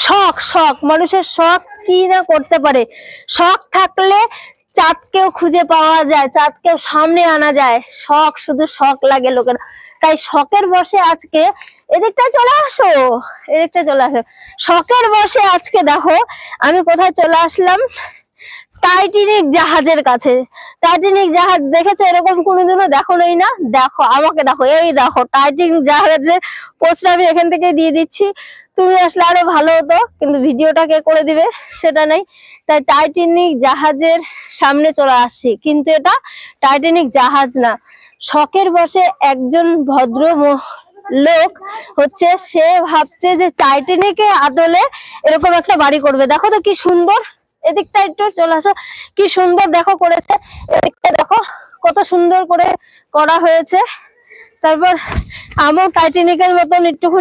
শখ শখ মানুষের শখ কি না করতে পারে। শখ থাকলে চাঁদকেও খুঁজে পাওয়া যায়, চাঁদকেও সামনে আনা যায়। শখ, শুধু শখ লাগে লোকের। তাই শখের বসে আজকে এদিকটা চলে আসো, এদিকটা চলে আসো। শখের বসে আজকে দেখো আমি কোথায় চলে আসলাম, টাইটানিক জাহাজের কাছে। টাইটানিক জাহাজ দেখেছো? এরকম কোনোদিনও দেখো নাই না? দেখো, আমাকে দেখো, এই দেখো টাইটানিক জাহাজের পোস্টার আমি এখান থেকে দিয়ে দিচ্ছি। তুমি আসলে আরো ভালো হতো, কিন্তু ভিডিওটা কে করে দিবে সেটা নাই। তাই টাইটানিক জাহাজের সামনে চলে আসছি, কিন্তু এটা টাইটানিক জাহাজ না। শখের বসে একজন ভদ্র লোক হচ্ছে, সে ভাবছে যে টাইটানিকের আদলে এরকম একটা বাড়ি করবে। দেখো তো কি সুন্দর, এদিকটা একটু চলে আসো, কি সুন্দর দেখো করেছে। এদিকটা দেখো কত সুন্দর করে করা হয়েছে। তারপর আমিও টাইটানিকের মতন একটুখানি